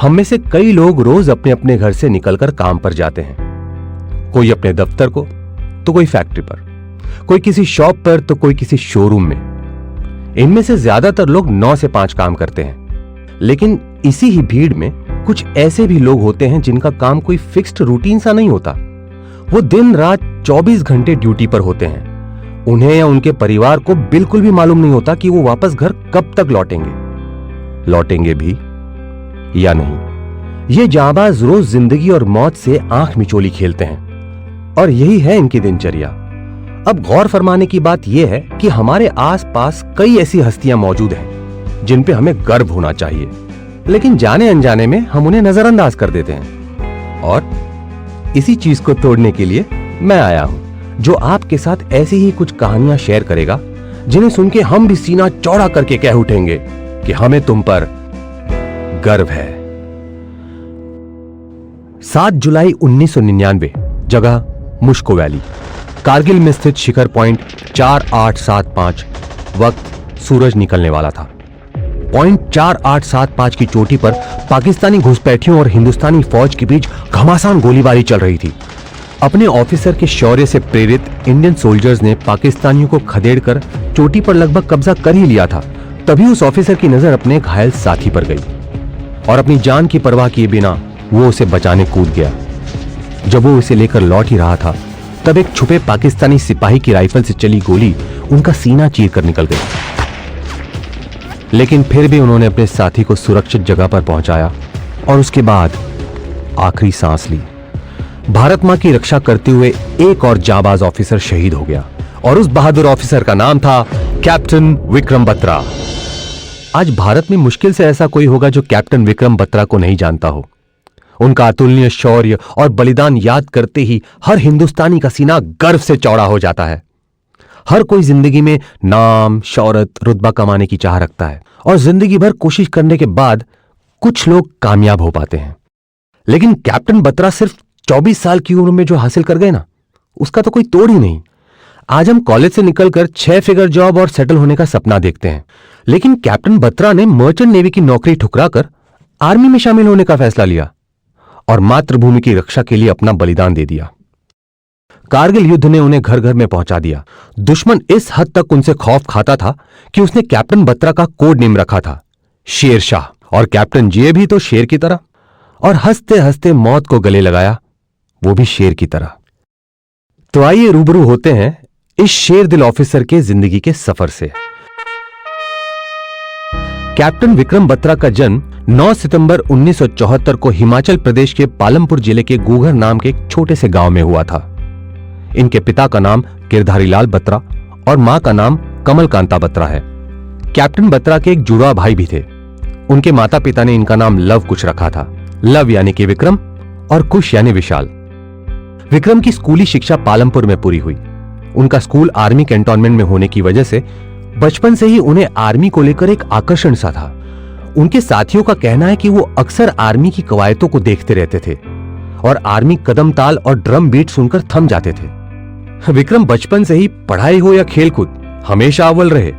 हम में से कई लोग रोज अपने अपने घर से निकलकर काम पर जाते हैं। कोई अपने दफ्तर को, तो कोई फैक्ट्री पर, कोई किसी शॉप पर, तो कोई किसी शोरूम में। इनमें से ज्यादातर लोग 9 से 5 काम करते हैं। लेकिन इसी ही भीड़ में कुछ ऐसे भी लोग होते हैं जिनका काम कोई फिक्स्ड रूटीन सा नहीं होता। वो दिन रात 24 घंटे ड्यूटी पर होते हैं। उन्हें या उनके परिवार को बिल्कुल भी मालूम नहीं होता कि वो वापस घर कब तक लौटेंगे भी या नहीं। ये जांबाज रोज जिंदगी और मौत से आंख मिचोली खेलते हैं और यही है इनकी दिनचर्या। अब गौर फरमाने की बात यह है कि हमारे आसपास कई ऐसी हस्तियां मौजूद हैं जिन पे हमें गर्व होना चाहिए, लेकिन जाने अनजाने में हम उन्हें नजरअंदाज कर देते हैं। और इसी चीज को तोड़ने के लिए मैं आया हूं, जो आपके साथ ऐसी ही कुछ कहानियां शेयर करेगा जिन्हें सुन के हम भी सीना चौड़ा करके कह उठेंगे कि हमें तुम पर गर्व है। 7 जुलाई 1999, जगह मुश्को वैली, कारगिल में स्थित शिखर पॉइंट 4875। वक्त सूरज निकलने वाला था। पॉइंट 4875 की चोटी पर पाकिस्तानी घुसपैठियों और हिंदुस्तानी फौज के बीच घमासान गोलीबारी चल रही थी। अपने ऑफिसर के शौर्य से प्रेरित इंडियन सोल्जर्स ने पाकिस्तानियों को खदेड़कर चोटी पर लगभग कब्जा कर ही लिया था। तभी उस ऑफिसर की नजर अपने घायल साथी पर गई और अपनी जान की परवाह किए बिना वो उसे बचाने कूद गया। जब वो उसे लेकर लौट ही रहा था, तब एक छुपे पाकिस्तानी सिपाही की राइफल से चली गोली उनका सीना चीर कर निकल गई। लेकिन फिर भी उन्होंने अपने साथी को सुरक्षित जगह पर पहुंचाया और उसके बाद आखिरी सांस ली। भारत मां की रक्षा करते हुए एक और जाबाज ऑफिसर शहीद हो गया और उस बहादुर ऑफिसर का नाम था कैप्टन विक्रम बत्रा। आज भारत में मुश्किल से ऐसा कोई होगा जो कैप्टन विक्रम बत्रा को नहीं जानता हो। उनका अतुलनीय शौर्य और बलिदान याद करते ही हर हिंदुस्तानी का सीना गर्व से चौड़ा हो जाता है। हर कोई जिंदगी में नाम, शौहरत, रुतबा कमाने की चाह रखता है और जिंदगी भर कोशिश करने के बाद कुछ लोग कामयाब हो पाते हैं। लेकिन कैप्टन बत्रा सिर्फ 24 साल की उम्र में जो हासिल कर गए ना, उसका तो कोई तोड़ ही नहीं। आज हम कॉलेज से निकलकर 6 फिगर जॉब और सेटल होने का सपना देखते हैं, लेकिन कैप्टन बत्रा ने मर्चेंट नेवी की नौकरी ठुकराकर आर्मी में शामिल होने का फैसला लिया और मातृभूमि की रक्षा के लिए अपना बलिदान दे दिया। कारगिल युद्ध ने उन्हें घर घर में पहुंचा दिया। दुश्मन इस हद तक उनसे खौफ खाता था कि उसने कैप्टन बत्रा का कोड नेम रखा था शेर शाह, और कैप्टन जिए भी तो शेर की तरह और हंसते हंसते मौत को गले लगाया, वो भी शेर की तरह। तो आइए रूबरू होते हैं इस शेर दिल ऑफिसर के जिंदगी के सफर से। कैप्टन विक्रम बत्रा का जन्म 9 सितंबर 1974 को हिमाचल प्रदेश के पालमपुर जिले के गूगर नाम के एक छोटे से गांव में हुआ था। इनके पिता का नाम गिरधारी लाल बत्रा और मां का नाम कमल कांता बत्रा है। कैप्टन बत्रा के एक जुड़वा भाई भी थे। उनके माता पिता ने इनका नाम लव कुश रखा था। लव यानी कि विक्रम और कुश यानी विशाल। विक्रम की स्कूली शिक्षा पालमपुर में पूरी हुई। उनका स्कूल आर्मी कैंटोनमेंट में होने की वजह से बचपन से ही उन्हें आर्मी को लेकर एक आकर्षण सा था। उनके साथियों का कहना है कि वो अक्सर आर्मी की कवायतों को देखते रहते थे और आर्मी कदम ताल और ड्रम बीट सुनकर थम जाते थे। विक्रम बचपन से ही पढ़ाई हो या खेलकूद हमेशा अव्वल रहे।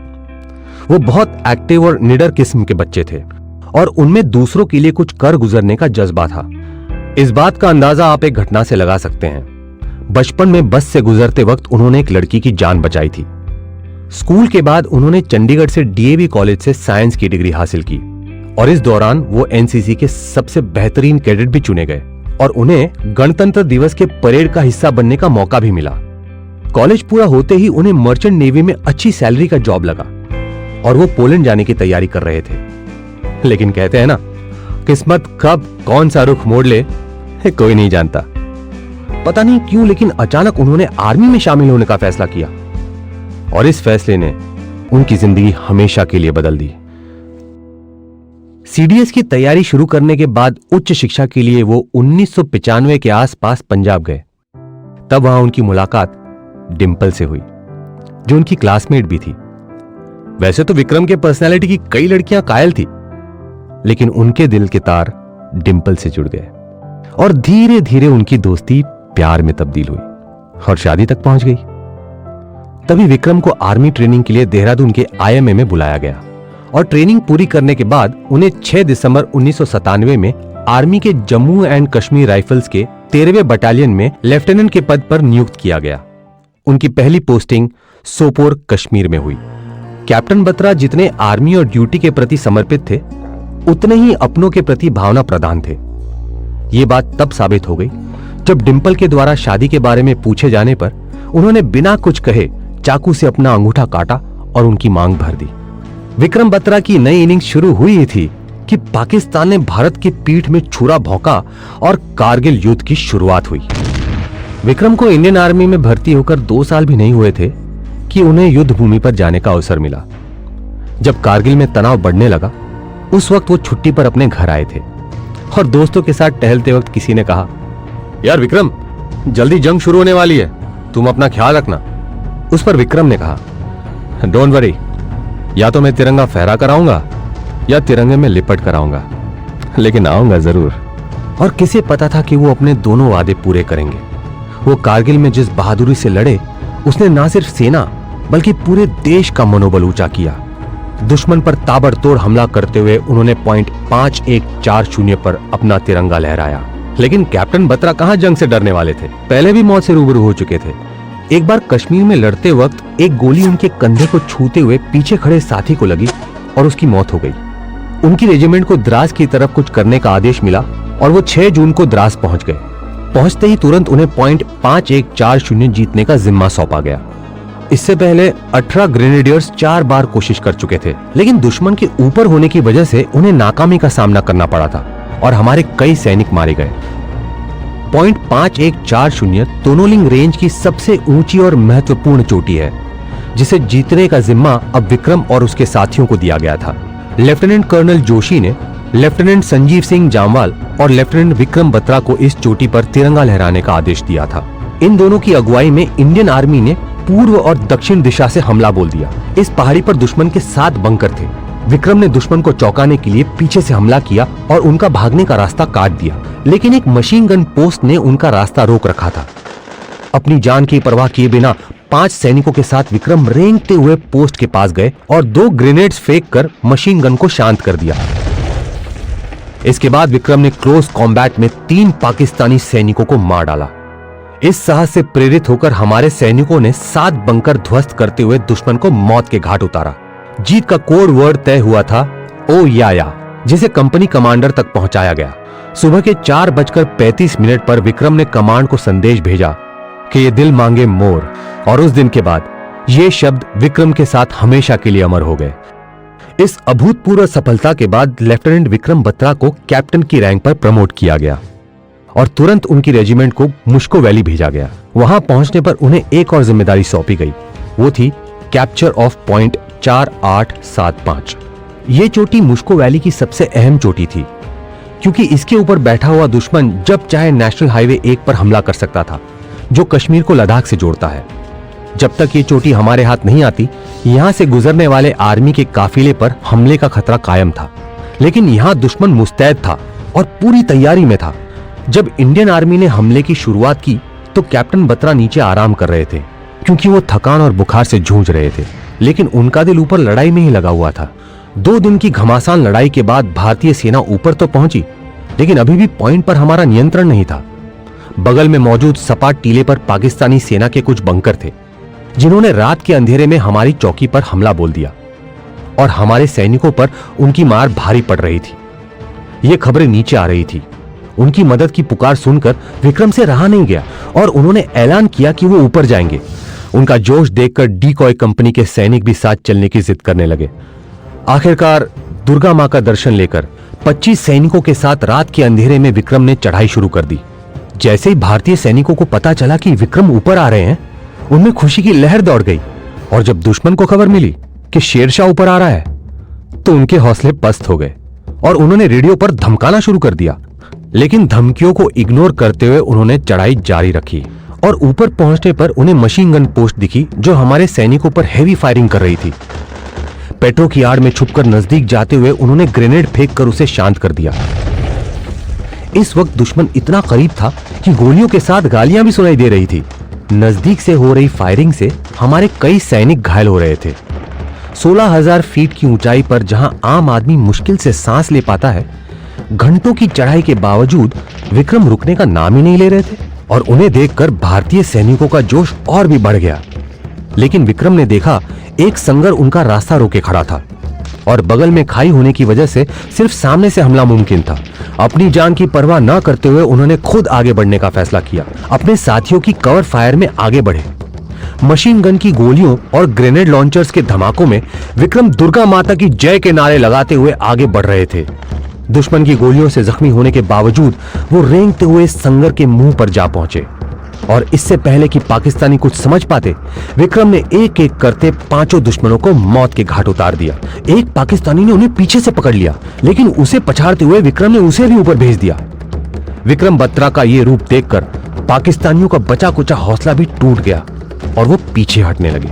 वो बहुत एक्टिव और निडर किस्म के बच्चे थे और उनमें दूसरों के लिए कुछ कर गुजरने का जज्बा था। इस बात का अंदाजा आप एक घटना से लगा सकते हैं। बचपन में बस से गुजरते वक्त उन्होंने एक लड़की की जान बचाई थी। स्कूल के बाद उन्होंने चंडीगढ़ से डीएवी कॉलेज से साइंस की डिग्री हासिल की और इस दौरान वो एनसीसी के सबसे बेहतरीन कैडेट भी चुने गए और उन्हें गणतंत्र दिवस के परेड का हिस्सा बनने का मौका भी मिला। कॉलेज पूरा होते ही उन्हें मर्चेंट नेवी में अच्छी सैलरी का जॉब लगा और वो पोलैंड जाने की तैयारी कर रहे थे। लेकिन कहते हैं ना, किस्मत कब कौन सा रुख मोड़ ले कोई नहीं जानता। पता नहीं क्यों, लेकिन अचानक उन्होंने आर्मी में शामिल होने का फैसला किया और इस फैसले ने उनकी जिंदगी हमेशा के लिए बदल दी। सीडीएस की तैयारी शुरू करने के बाद उच्च शिक्षा के लिए वो 1995 के आसपास पंजाब गए। तब वहां उनकी मुलाकात डिंपल से हुई, जो उनकी क्लासमेट भी थी। वैसे तो विक्रम के पर्सनालिटी की कई लड़कियां कायल थी, लेकिन उनके दिल के तार डिंपल से जुड़ गए और धीरे धीरे उनकी दोस्ती प्यार में तब्दील हुई और शादी तक पहुंच गई। तभी विक्रम को आर्मी ट्रेनिंग के लिए देहरादून के आईएमए में बुलाया गया और ट्रेनिंग पूरी करने के बाद उन्हें 6 दिसंबर 1997 में आर्मी के जम्मू एंड कश्मीर राइफल्स के 13वें बटालियन में लेफ्टिनेंट के पद पर नियुक्त किया गया। उनकी पहली पोस्टिंग सोपोर कश्मीर में हुई। कैप्टन बत्रा जितने आर्मी और ड्यूटी के प्रति समर्पित थे, उतने ही अपनों के प्रति भावना प्रधान थे। ये बात तब साबित हो गई जब डिंपल के द्वारा शादी के बारे में पूछे जाने पर उन्होंने बिना कुछ कहे चाकू से अपना अंगूठा काटा और उनकी मांग भर दी। विक्रम बत्रा की नई इनिंग्स शुरू हुई ही थी कि पाकिस्तान ने भारत की पीठ में छुरा भौंका और कारगिल युद्ध की शुरुआत हुई। विक्रम को इंडियन आर्मी में भर्ती होकर 2 साल भी नहीं हुए थे कि उन्हें युद्ध भूमि पर जाने का अवसर मिला। जब कारगिल में तनाव बढ़ने लगा, उस वक्त वो छुट्टी पर अपने घर आए थे और दोस्तों के साथ टहलते वक्त किसी ने कहा, यार विक्रम, जल्दी जंग शुरू होने वाली है, तुम अपना ख्याल रखना। उस पर विक्रम ने कहा, डोंट वरी, या तो मैं तिरंगा फहरा कर आऊंगा या तिरंगे में लिपट कर आऊंगा, लेकिन आऊंगा जरूर। और किसे पता था कि वो अपने दोनों वादे पूरे करेंगे। वो कारगिल में जिस बहादुरी से लड़े, उसने ना सिर्फ सेना बल्कि पूरे देश का मनोबल ऊंचा किया। दुश्मन पर ताबड़तोड़ हमला करते हुए उन्होंने पॉइंट 5140 पर अपना तिरंगा लहराया। लेकिन कैप्टन बत्रा कहां जंग से डरने वाले थे, पहले भी मौत से रूबरू हो चुके थे। एक बार कश्मीर में लड़ते वक्त एक गोली उनके कंधे को छूते हुए पीछे खड़े साथी को लगी और उसकी मौत हो गई। उनकी रेजिमेंट को द्रास की तरफ कुछ करने का आदेश मिला और वो 6 जून को द्रास पहुंच गए। पहुंचते ही तुरंत उन्हें पॉइंट 5140 जीतने का जिम्मा सौंपा गया। इससे पहले 18 ग्रेनेडियर्स 4 बार कोशिश कर चुके थे, लेकिन दुश्मन के ऊपर होने की वजह से उन्हें नाकामी का सामना करना पड़ा था और हमारे कई सैनिक मारे गए। पॉइंट 5140 तोनोलिंग रेंज की सबसे ऊंची और महत्वपूर्ण चोटी है, जिसे जीतने का जिम्मा अब विक्रम और उसके साथियों को दिया गया था। लेफ्टिनेंट कर्नल जोशी ने लेफ्टिनेंट संजीव सिंह जामवाल और लेफ्टिनेंट विक्रम बत्रा को इस चोटी पर तिरंगा लहराने का आदेश दिया था। इन दोनों की अगुवाई में इंडियन आर्मी ने पूर्व और दक्षिण दिशा से हमला बोल दिया। इस पहाड़ी पर दुश्मन के 7 बंकर थे। विक्रम ने दुश्मन को चौंकाने के लिए पीछे से हमला किया और उनका भागने का रास्ता काट दिया, लेकिन एक मशीन गन पोस्ट ने उनका रास्ता रोक रखा था। अपनी जान की परवाह किए बिना 5 सैनिकों के साथ विक्रम रेंगते हुए पोस्ट के पास गए और 2 ग्रेनेड्स फेंक कर मशीन गन को शांत कर दिया। इसके बाद विक्रम ने क्लोज कॉम्बैट में 3 पाकिस्तानी सैनिकों को मार डाला। इस साहस से प्रेरित होकर हमारे सैनिकों ने 7 बंकर ध्वस्त करते हुए दुश्मन को मौत के घाट उतारा। जीत का कोड वर्ड तय हुआ था, ओ या, जिसे कंपनी कमांडर तक पहुंचाया गया। सुबह के 4:35 पर विक्रम ने कमांड को संदेश भेजा कि ये दिल मांगे मोर, और उस दिन के बाद ये शब्द विक्रम के साथ हमेशा के लिए अमर हो गए। इस अभूतपूर्व सफलता के बाद लेफ्टिनेंट विक्रम बत्रा को कैप्टन की रैंक पर प्रमोट किया गया और तुरंत उनकी रेजिमेंट को मुश्को वैली भेजा गया। वहां पहुंचने पर उन्हें एक और जिम्मेदारी सौंपी गई, वो थी कैप्चर ऑफ पॉइंट 4875। ये चोटी मुश्को वैली की सबसे अहम चोटी थी, क्योंकि इसके ऊपर बैठा हुआ दुश्मन जब चाहे नेशनल हाईवे 1 पर हमला कर सकता था, जो कश्मीर को लद्दाख से जोड़ता है। जब तक ये चोटी हमारे हाथ नहीं आती, यहाँ से गुजरने वाले आर्मी के काफिले पर हमले का खतरा कायम था। लेकिन यहाँ दुश्मन मुस्तैद था और पूरी तैयारी में था। जब इंडियन आर्मी ने हमले की शुरुआत की तो कैप्टन बत्रा नीचे आराम कर रहे थे, क्योंकि वो थकान और बुखार से जूझ रहे थे, लेकिन उनका दिल ऊपर लड़ाई में ही लगा हुआ था। 2 दिन की घमासान लड़ाई के बाद भारतीय सेना ऊपर तो पहुंची, लेकिन अभी भी पॉइंट पर हमारा नियंत्रण नहीं था। बगल में मौजूद सपाट टीले पर पाकिस्तानी सेना के कुछ बंकर थे, जिन्होंने रात के अंधेरे में हमारी चौकी पर हमला बोल दिया और हमारे सैनिकों पर उनकी मार भारी पड़ रही थी। ये खबरें नीचे आ रही थी। उनकी मदद की पुकार सुनकर विक्रम से रहा नहीं गया और उन्होंने ऐलान किया कि वो ऊपर जाएंगे। उनका जोश देखकर डीकॉय कंपनी के सैनिक भी साथ चलने की जिद करने लगे। आखिरकार दुर्गा मां का दर्शन लेकर 25 सैनिकों के साथ रात के अंधेरे में विक्रम ने चढ़ाई शुरू कर दी। जैसे ही भारतीय सैनिकों को पता चला कि विक्रम ऊपर आ रहे हैं, उनमें खुशी की लहर दौड़ गई, और जब दुश्मन को खबर मिली कि शेरशाह ऊपर आ रहा है, तो उनके हौसले पस्त हो गए और उन्होंने रेडियो पर धमकाना शुरू कर दिया। लेकिन धमकियों को इग्नोर करते हुए उन्होंने चढ़ाई जारी रखी और ऊपर पहुंचने पर उन्हें मशीन गन पोस्ट दिखी, जो हमारे सैनिकों पर हेवी फायरिंग कर रही थी। पेट्रो की आड़ में छुपकर नजदीक जाते हुए उन्होंने ग्रेनेड फेंककर उसे शांत कर दिया। इस वक्त दुश्मन इतना करीब था कि गोलियों के साथ गालियां भी सुनाई दे रही थी। नजदीक से हो रही फायरिंग से हमारे कई सैनिक घायल हो रहे थे। 16,000 फीट की ऊंचाई पर जहां आम आदमी मुश्किल से सांस ले पाता है, घंटों की चढ़ाई के बावजूद विक्रम रुकने का नाम ही नहीं ले रहे थे और उन्हें देखकर भारतीय सैनिकों का जोश और भी बढ़ गया। लेकिन विक्रम ने देखा एक संगर उनका रास्ता रोके खड़ा था और बगल में खाई होने की वजह से सिर्फ सामने से हमला मुमकिन था। अपनी जान की परवाह न करते हुए उन्होंने खुद आगे बढ़ने का फैसला किया। अपने साथियों की कवर फायर में आगे बढ़े। मशीन गन की गोलियों और ग्रेनेड लॉन्चर्स के धमाकों में विक्रम दुर्गा माता की जय के नारे लगाते हुए आगे बढ़ रहे थे। दुश्मन की गोलियों से जख्मी होने के बावजूद वो रेंगते हुए संगर के मुंह पर जा पहुंचे और इससे पहले कि पाकिस्तानी कुछ समझ पाते, विक्रम ने एक एक करते 5 दुश्मनों को मौत के घाट उतार दिया। एक पाकिस्तानी ने उन्हें पीछे से पकड़ लिया, लेकिन उसे पछाड़ते हुए विक्रम ने उसे भी ऊपर भेज दिया। विक्रम बत्रा का ये रूप देखकर पाकिस्तानियों का बचा कुचा हौसला भी टूट गया और वो पीछे हटने लगे।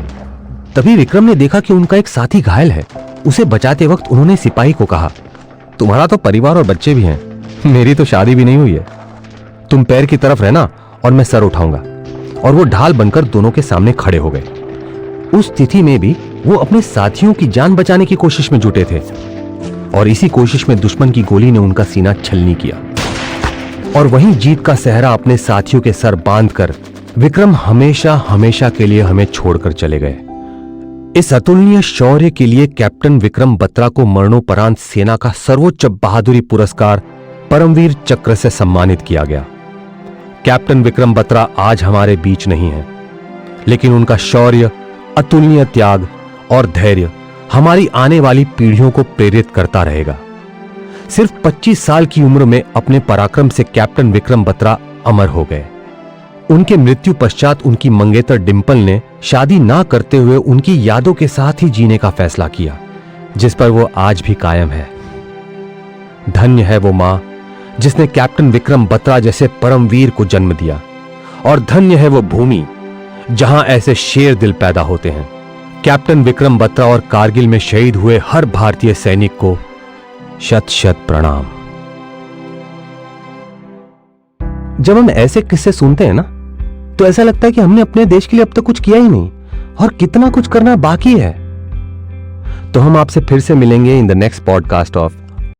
तभी विक्रम ने देखा कि उनका एक साथी घायल है। उसे बचाते वक्त उन्होंने सिपाही को कहा, तुम्हारा तो परिवार और बच्चे भी हैं, मेरी तो शादी भी नहीं हुई है। तुम पैर की तरफ रहना और मैं सर उठाऊंगा। और वो ढाल बनकर दोनों के सामने खड़े हो गए। उस स्थिति में भी वो अपने साथियों की जान बचाने की कोशिश में जुटे थे और इसी कोशिश में दुश्मन की गोली ने उनका सीना छलनी किया और वहीं जीत का सहरा अपने साथियों के सर बांधकर विक्रम हमेशा हमेशा के लिए हमें छोड़कर चले गए। इस अतुलनीय शौर्य के लिए कैप्टन विक्रम बत्रा को मरणोपरांत सेना का सर्वोच्च बहादुरी पुरस्कार परमवीर चक्र से सम्मानित किया गया। कैप्टन विक्रम बत्रा आज हमारे बीच नहीं है, लेकिन उनका शौर्य, अतुलनीय त्याग और धैर्य हमारी आने वाली पीढ़ियों को प्रेरित करता रहेगा। सिर्फ 25 साल की उम्र में अपने पराक्रम से कैप्टन विक्रम बत्रा अमर हो गए। उनके मृत्यु पश्चात उनकी मंगेतर डिंपल ने शादी ना करते हुए उनकी यादों के साथ ही जीने का फैसला किया, जिस पर वो आज भी कायम है। धन्य है वो मां जिसने कैप्टन विक्रम बत्रा जैसे परमवीर को जन्म दिया और धन्य है वो भूमि जहां ऐसे शेर दिल पैदा होते हैं। कैप्टन विक्रम बत्रा और कारगिल में शहीद हुए हर भारतीय सैनिक को शत शत प्रणाम। जब हम ऐसे किस्से सुनते हैं ना, तो ऐसा लगता है कि हमने अपने देश के लिए अब तक कुछ किया ही नहीं और कितना कुछ करना बाकी है। तो हम आपसे फिर से मिलेंगे in the next podcast of